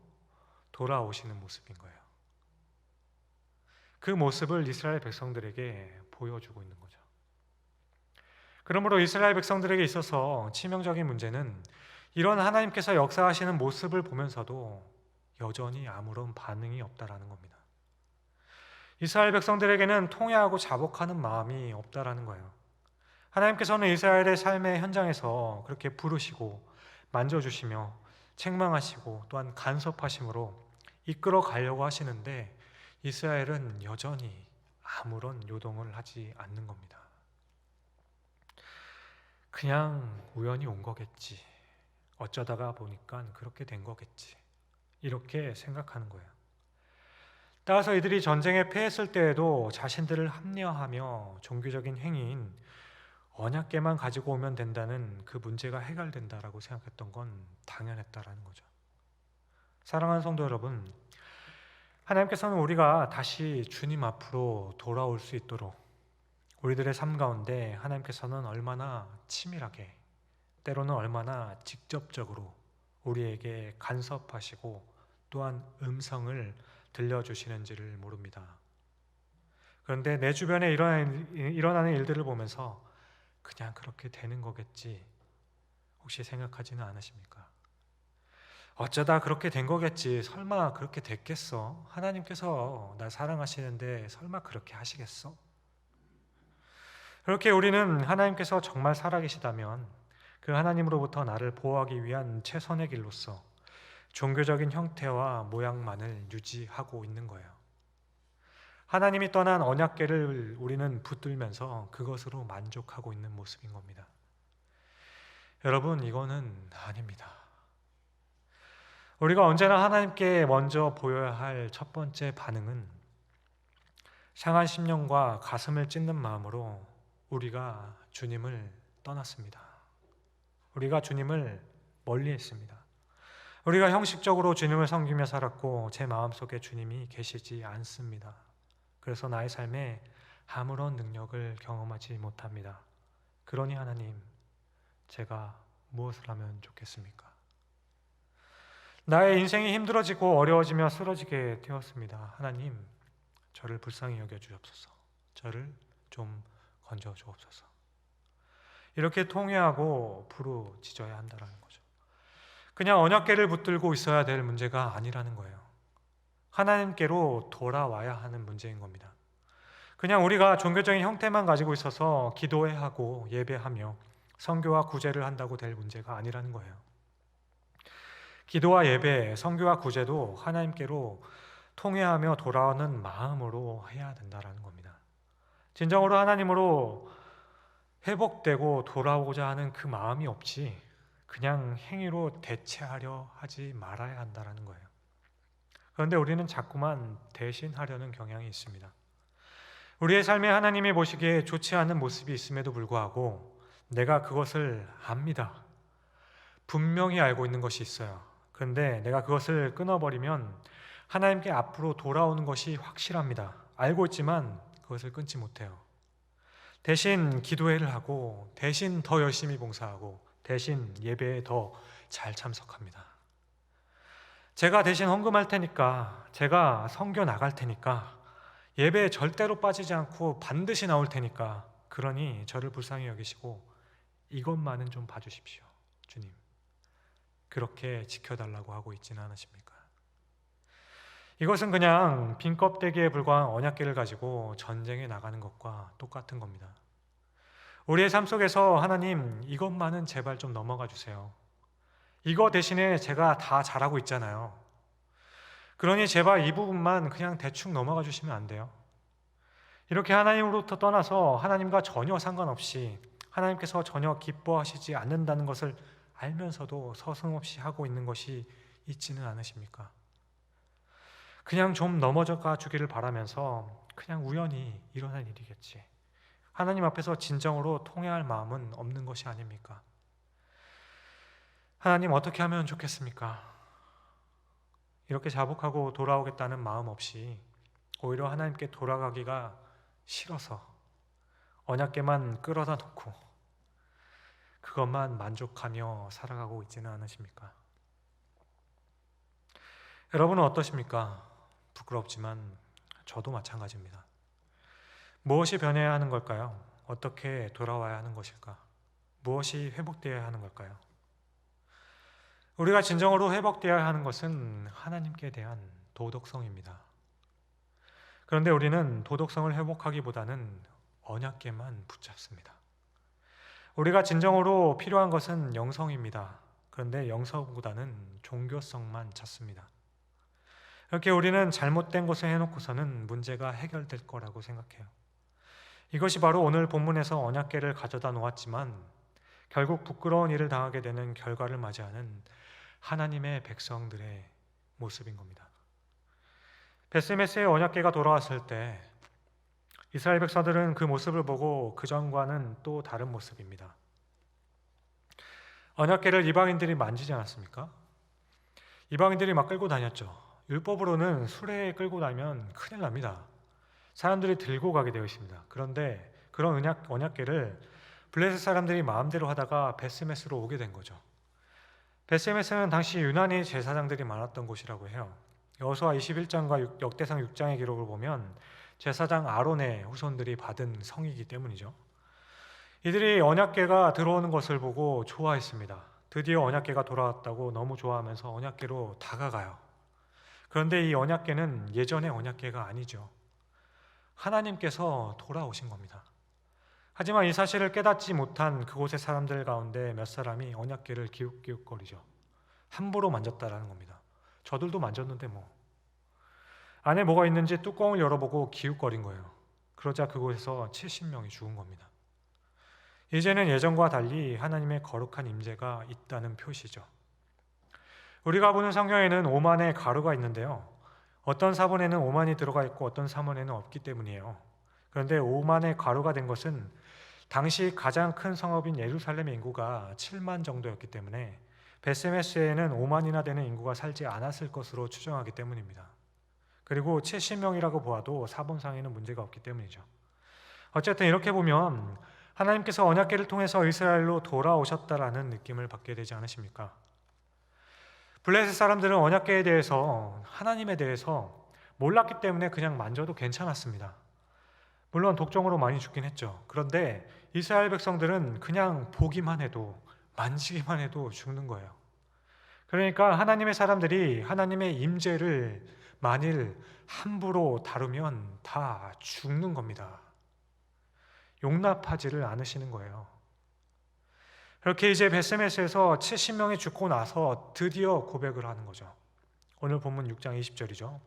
돌아오시는 모습인 거예요. 그 모습을 이스라엘 백성들에게 보여주고 있는 거죠. 그러므로 이스라엘 백성들에게 있어서 치명적인 문제는 이런 하나님께서 역사하시는 모습을 보면서도 여전히 아무런 반응이 없다라는 겁니다. 이스라엘 백성들에게는 통회하고 자복하는 마음이 없다라는 거예요. 하나님께서는 이스라엘의 삶의 현장에서 그렇게 부르시고 만져주시며 책망하시고 또한 간섭하심으로 이끌어 가려고 하시는데 이스라엘은 여전히 아무런 요동을 하지 않는 겁니다. 그냥 우연히 온 거겠지. 어쩌다가 보니까 그렇게 된 거겠지. 이렇게 생각하는 거예요. 따라서 이들이 전쟁에 패했을 때에도 자신들을 합리화하며 종교적인 행위인 언약궤만 가지고 오면 된다는 그 문제가 해결된다라고 생각했던 건 당연했다라는 거죠. 사랑하는 성도 여러분, 하나님께서는 우리가 다시 주님 앞으로 돌아올 수 있도록 우리들의 삶 가운데 하나님께서는 얼마나 치밀하게, 때로는 얼마나 직접적으로 우리에게 간섭하시고 또한 음성을 들려주시는지를 모릅니다. 그런데 내 주변에 일어나는 일들을 보면서 그냥 그렇게 되는 거겠지 혹시 생각하지는 않으십니까? 어쩌다 그렇게 된 거겠지. 설마 그렇게 됐겠어? 하나님께서 날 사랑하시는데 설마 그렇게 하시겠어? 그렇게 우리는 하나님께서 정말 살아계시다면 그 하나님으로부터 나를 보호하기 위한 최선의 길로서 종교적인 형태와 모양만을 유지하고 있는 거예요. 하나님이 떠난 언약궤를 우리는 붙들면서 그것으로 만족하고 있는 모습인 겁니다. 여러분, 이거는 아닙니다. 우리가 언제나 하나님께 먼저 보여야 할 첫 번째 반응은 상한 심령과 가슴을 찢는 마음으로 우리가 주님을 떠났습니다. 우리가 주님을 멀리했습니다. 우리가 형식적으로 주님을 섬기며 살았고 제 마음속에 주님이 계시지 않습니다. 그래서 나의 삶에 아무런 능력을 경험하지 못합니다. 그러니 하나님, 제가 무엇을 하면 좋겠습니까? 나의 인생이 힘들어지고 어려워지며 쓰러지게 되었습니다. 하나님, 저를 불쌍히 여겨주옵소서. 저를 좀 건져주옵소서. 이렇게 통회하고 부르짖어야 한다는 거죠. 그냥 언약궤를 붙들고 있어야 될 문제가 아니라는 거예요. 하나님께로 돌아와야 하는 문제인 겁니다. 그냥 우리가 종교적인 형태만 가지고 있어서 기도해야 하고 예배하며 선교와 구제를 한다고 될 문제가 아니라는 거예요. 기도와 예배, 선교와 구제도 하나님께로 통회하며 돌아오는 마음으로 해야 된다는 겁니다. 진정으로 하나님으로 회복되고 돌아오고자 하는 그 마음이 없이 그냥 행위로 대체하려 하지 말아야 한다는 거예요. 그런데 우리는 자꾸만 대신하려는 경향이 있습니다. 우리의 삶에 하나님이 보시기에 좋지 않은 모습이 있음에도 불구하고 내가 그것을 압니다. 분명히 알고 있는 것이 있어요. 그런데 내가 그것을 끊어버리면 하나님께 앞으로 돌아오는 것이 확실합니다. 알고 있지만 그것을 끊지 못해요. 대신 기도회를 하고 대신 더 열심히 봉사하고 대신 예배에 더 잘 참석합니다. 제가 대신 헌금할 테니까, 제가 선교 나갈 테니까, 예배에 절대로 빠지지 않고 반드시 나올 테니까, 그러니 저를 불쌍히 여기시고 이것만은 좀 봐주십시오. 주님, 그렇게 지켜달라고 하고 있지는 않으십니까? 이것은 그냥 빈 껍데기에 불과한 언약궤를 가지고 전쟁에 나가는 것과 똑같은 겁니다. 우리의 삶 속에서 하나님, 이것만은 제발 좀 넘어가 주세요. 이거 대신에 제가 다 잘하고 있잖아요. 그러니 제발 이 부분만 그냥 대충 넘어가 주시면 안 돼요? 이렇게 하나님으로부터 떠나서 하나님과 전혀 상관없이 하나님께서 전혀 기뻐하시지 않는다는 것을 알면서도 서슴없이 하고 있는 것이 있지는 않으십니까? 그냥 좀 넘어가 주기를 바라면서 그냥 우연히 일어난 일이겠지. 하나님 앞에서 진정으로 통회할 마음은 없는 것이 아닙니까? 하나님, 어떻게 하면 좋겠습니까? 이렇게 자복하고 돌아오겠다는 마음 없이 오히려 하나님께 돌아가기가 싫어서 언약궤만 끌어다 놓고 그것만 만족하며 살아가고 있지는 않으십니까? 여러분은 어떠십니까? 부끄럽지만 저도 마찬가지입니다. 무엇이 변해야 하는 걸까요? 어떻게 돌아와야 하는 것일까? 무엇이 회복되어야 하는 걸까요? 우리가 진정으로 회복되어야 하는 것은 하나님께 대한 도덕성입니다. 그런데 우리는 도덕성을 회복하기보다는 언약궤만 붙잡습니다. 우리가 진정으로 필요한 것은 영성입니다. 그런데 영성보다는 종교성만 찾습니다. 이렇게 우리는 잘못된 것을 해놓고서는 문제가 해결될 거라고 생각해요. 이것이 바로 오늘 본문에서 언약궤를 가져다 놓았지만 결국 부끄러운 일을 당하게 되는 결과를 맞이하는 하나님의 백성들의 모습인 겁니다. 베스메스의 언약궤가 돌아왔을 때 이스라엘 백성들은 그 모습을 보고 그전과는 또 다른 모습입니다. 언약궤를 이방인들이 만지지 않았습니까? 이방인들이 막 끌고 다녔죠. 율법으로는 수레에 끌고 다니면 큰일 납니다. 사람들이 들고 가게 되어 있습니다. 그런데 그런 언약궤를 블레셋 사람들이 마음대로 하다가 베스메스로 오게 된 거죠. 베스메스는 당시 유난히 제사장들이 많았던 곳이라고 해요. 여호수아 21장과 역대상 6장의 기록을 보면 제사장 아론의 후손들이 받은 성이기 때문이죠. 이들이 언약궤가 들어오는 것을 보고 좋아했습니다. 드디어 언약궤가 돌아왔다고 너무 좋아하면서 언약궤로 다가가요. 그런데 이 언약궤는 예전의 언약궤가 아니죠. 하나님께서 돌아오신 겁니다. 하지만 이 사실을 깨닫지 못한 그곳의 사람들 가운데 몇 사람이 언약궤를 기웃기웃거리죠. 함부로 만졌다라는 겁니다. 저들도 만졌는데 안에 뭐가 있는지 뚜껑을 열어보고 기웃거린 거예요. 그러자 그곳에서 70명이 죽은 겁니다. 이제는 예전과 달리 하나님의 거룩한 임재가 있다는 표시죠. 우리가 보는 성경에는 오만의 가루가 있는데요. 어떤 사본에는 오만이 들어가 있고 어떤 사본에는 없기 때문이에요. 그런데 오만의 가루가 된 것은 당시 가장 큰 성읍인 예루살렘의 인구가 7만 정도였기 때문에 베스메스에는 5만이나 되는 인구가 살지 않았을 것으로 추정하기 때문입니다. 그리고 70명이라고 보아도 사본상에는 문제가 없기 때문이죠. 어쨌든 이렇게 보면 하나님께서 언약궤를 통해서 이스라엘로 돌아오셨다라는 느낌을 받게 되지 않으십니까? 블레셋 사람들은 언약궤에 대해서, 하나님에 대해서 몰랐기 때문에 그냥 만져도 괜찮았습니다. 물론 독종으로 많이 죽긴 했죠. 그런데 이스라엘 백성들은 그냥 보기만 해도, 만지기만 해도 죽는 거예요. 그러니까 하나님의 사람들이 하나님의 임재를 만일 함부로 다루면 다 죽는 겁니다. 용납하지를 않으시는 거예요. 그렇게 이제 베스메스에서 70명이 죽고 나서 드디어 고백을 하는 거죠. 오늘 본문 6장 20절이죠.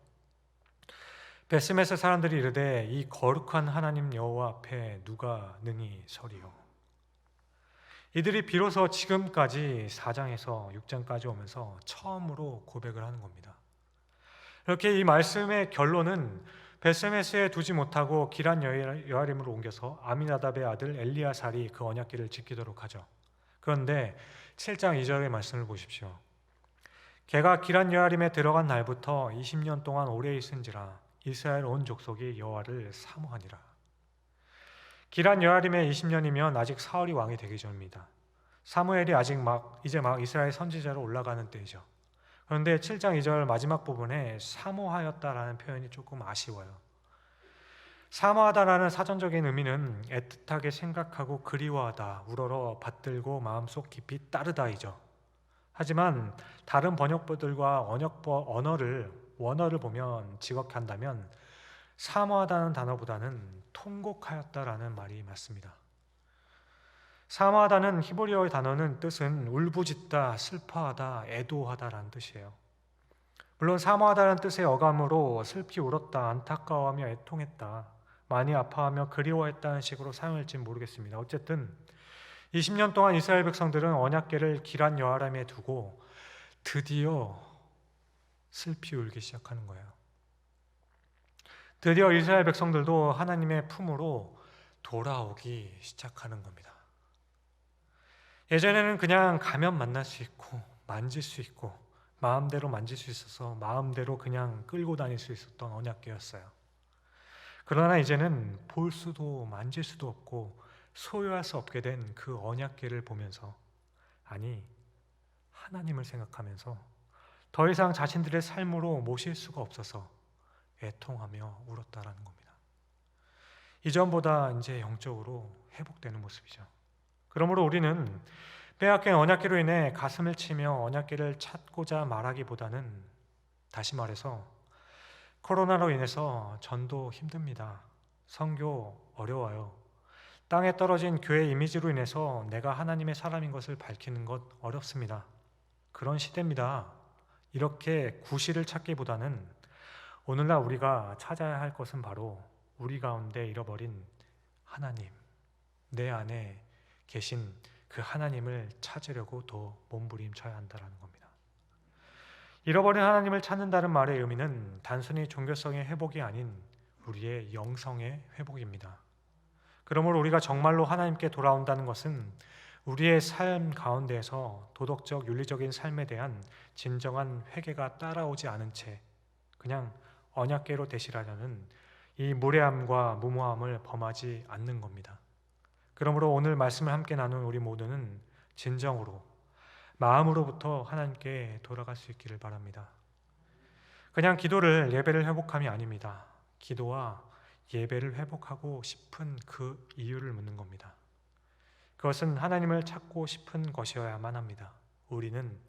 베스메스 사람들이 이르되 이 거룩한 하나님 여호와 앞에 누가 능히 서리요. 이들이 비로소 지금까지 4장에서 6장까지 오면서 처음으로 고백을 하는 겁니다. 이렇게 이 말씀의 결론은 베스메스에 두지 못하고 기란 여아림으로 옮겨서 아미나답의 아들 엘리야살이 그 언약궤를 지키도록 하죠. 그런데 7장 2절의 말씀을 보십시오. 걔가 기란 여아림에 들어간 날부터 20년 동안 오래 있은지라 이스라엘 온 족속이 여호와를 사모하니라. 기란 여아림의 20년이면 아직 사울이 왕이 되기 전입니다. 사무엘이 이제 막 이스라엘 선지자로 올라가는 때이죠. 그런데 7장 2절 마지막 부분에 사모하였다라는 표현이 조금 아쉬워요. 사모하다라는 사전적인 의미는 애틋하게 생각하고 그리워하다, 우러러 받들고 마음속 깊이 따르다이죠. 하지만 다른 번역본들과 원어를 보면 직역해 한다면 사모하다는 단어보다는 통곡하였다라는 말이 맞습니다. 사모하다는 히브리어의 단어는 뜻은 울부짖다, 슬퍼하다, 애도하다라는 뜻이에요. 물론 사모하다는 뜻의 어감으로 슬피 울었다, 안타까워하며 애통했다, 많이 아파하며 그리워했다는 식으로 사용할지는 모르겠습니다. 어쨌든 20년 동안 이스라엘 백성들은 언약궤를 기란 여아람에 두고 드디어 슬피 울기 시작하는 거예요. 드디어 이스라엘 백성들도 하나님의 품으로 돌아오기 시작하는 겁니다. 예전에는 그냥 가면 만날 수 있고 만질 수 있고 마음대로 만질 수 있어서 마음대로 그냥 끌고 다닐 수 있었던 언약궤였어요. 그러나 이제는 볼 수도 만질 수도 없고 소유할 수 없게 된 그 언약궤를 보면서, 아니 하나님을 생각하면서 더 이상 자신들의 삶으로 모실 수가 없어서 애통하며 울었다라는 겁니다. 이전보다 이제 영적으로 회복되는 모습이죠. 그러므로 우리는 빼앗긴 언약궤로 인해 가슴을 치며 언약궤를 찾고자 말하기보다는, 다시 말해서 코로나로 인해서 전도 힘듭니다. 선교 어려워요. 땅에 떨어진 교회 이미지로 인해서 내가 하나님의 사람인 것을 밝히는 것 어렵습니다. 그런 시대입니다. 이렇게 구실을 찾기보다는 오늘날 우리가 찾아야 할 것은 바로 우리 가운데 잃어버린 하나님, 내 안에 계신 그 하나님을 찾으려고 더 몸부림쳐야 한다는 겁니다. 잃어버린 하나님을 찾는다는 말의 의미는 단순히 종교성의 회복이 아닌 우리의 영성의 회복입니다. 그러므로 우리가 정말로 하나님께 돌아온다는 것은 우리의 삶 가운데에서 도덕적, 윤리적인 삶에 대한 진정한 회개가 따라오지 않은 채 그냥 언약궤로 되시라는 이 무례함과 무모함을 범하지 않는 겁니다. 그러므로 오늘 말씀을 함께 나눈 우리 모두는 진정으로 마음으로부터 하나님께 돌아갈 수 있기를 바랍니다. 그냥 기도를, 예배를 회복함이 아닙니다. 기도와 예배를 회복하고 싶은 그 이유를 묻는 겁니다. 그것은 하나님을 찾고 싶은 것이어야만 합니다. 우리는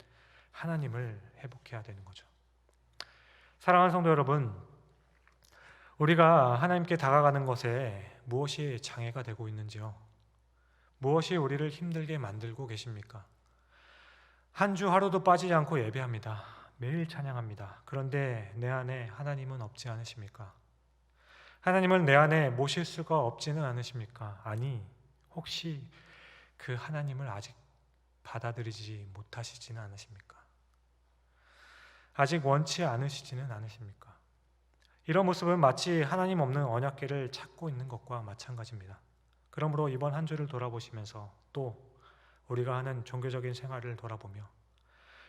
하나님을 회복해야 되는 거죠. 사랑하는 성도 여러분, 우리가 하나님께 다가가는 것에 무엇이 장애가 되고 있는지요? 무엇이 우리를 힘들게 만들고 계십니까? 한 주 하루도 빠지지 않고 예배합니다. 매일 찬양합니다. 그런데 내 안에 하나님은 없지 않으십니까? 하나님을 내 안에 모실 수가 없지는 않으십니까? 아니, 혹시 그 하나님을 아직 받아들이지 못하시지는 않으십니까? 아직 원치 않으시지는 않으십니까? 이런 모습은 마치 하나님 없는 언약궤를 찾고 있는 것과 마찬가지입니다. 그러므로 이번 한 주를 돌아보시면서 또 우리가 하는 종교적인 생활을 돌아보며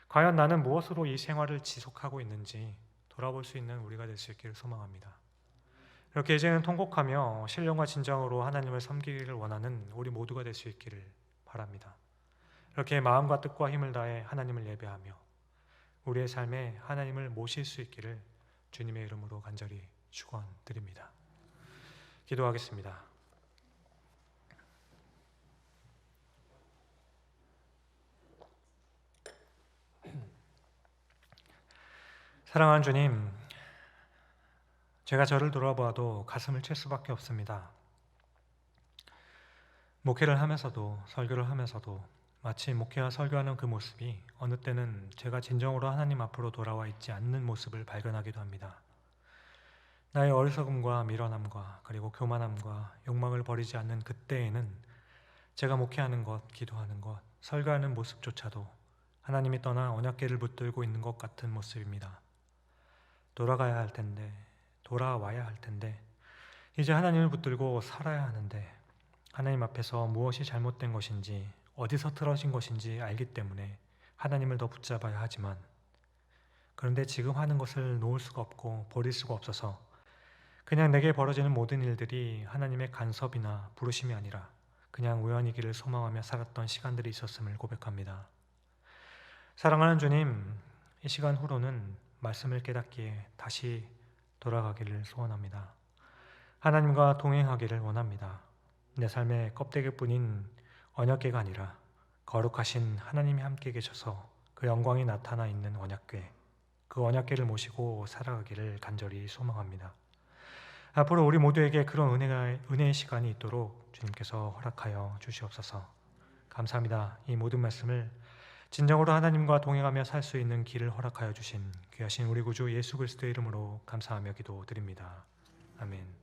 과연 나는 무엇으로 이 생활을 지속하고 있는지 돌아볼 수 있는 우리가 될 수 있기를 소망합니다. 이렇게 이제는 통곡하며 신령과 진정으로 하나님을 섬기기를 원하는 우리 모두가 될 수 있기를 바랍니다. 이렇게 마음과 뜻과 힘을 다해 하나님을 예배하며 우리의 삶에 하나님을 모실 수 있기를 주님의 이름으로 간절히 축원드립니다. 기도하겠습니다. 사랑하는 주님, 제가 저를 돌아보아도 가슴을 칠 수밖에 없습니다. 목회를 하면서도 설교를 하면서도 마치 목회와 설교하는 그 모습이 어느 때는 제가 진정으로 하나님 앞으로 돌아와 있지 않는 모습을 발견하기도 합니다. 나의 어리석음과 미련함과 그리고 교만함과 욕망을 버리지 않는 그때에는 제가 목회하는 것, 기도하는 것, 설교하는 모습조차도 하나님이 떠나 언약궤를 붙들고 있는 것 같은 모습입니다. 돌아가야 할 텐데, 돌아와야 할 텐데, 이제 하나님을 붙들고 살아야 하는데 하나님 앞에서 무엇이 잘못된 것인지, 어디서 틀어진 것인지 알기 때문에 하나님을 더 붙잡아야 하지만, 그런데 지금 하는 것을 놓을 수가 없고 버릴 수가 없어서 그냥 내게 벌어지는 모든 일들이 하나님의 간섭이나 부르심이 아니라 그냥 우연이기를 소망하며 살았던 시간들이 있었음을 고백합니다. 사랑하는 주님, 이 시간 후로는 말씀을 깨닫기에 다시 돌아가기를 소원합니다. 하나님과 동행하기를 원합니다. 내 삶의 껍데기뿐인 언약궤가 아니라 거룩하신 하나님이 함께 계셔서 그 영광이 나타나 있는 언약궤, 그 언약궤를 모시고 살아가기를 간절히 소망합니다. 앞으로 우리 모두에게 그런 은혜의 시간이 있도록 주님께서 허락하여 주시옵소서. 감사합니다. 이 모든 말씀을 진정으로 하나님과 동행하며 살 수 있는 길을 허락하여 주신 귀하신 우리 구주 예수 그리스도의 이름으로 감사하며 기도드립니다. 아멘.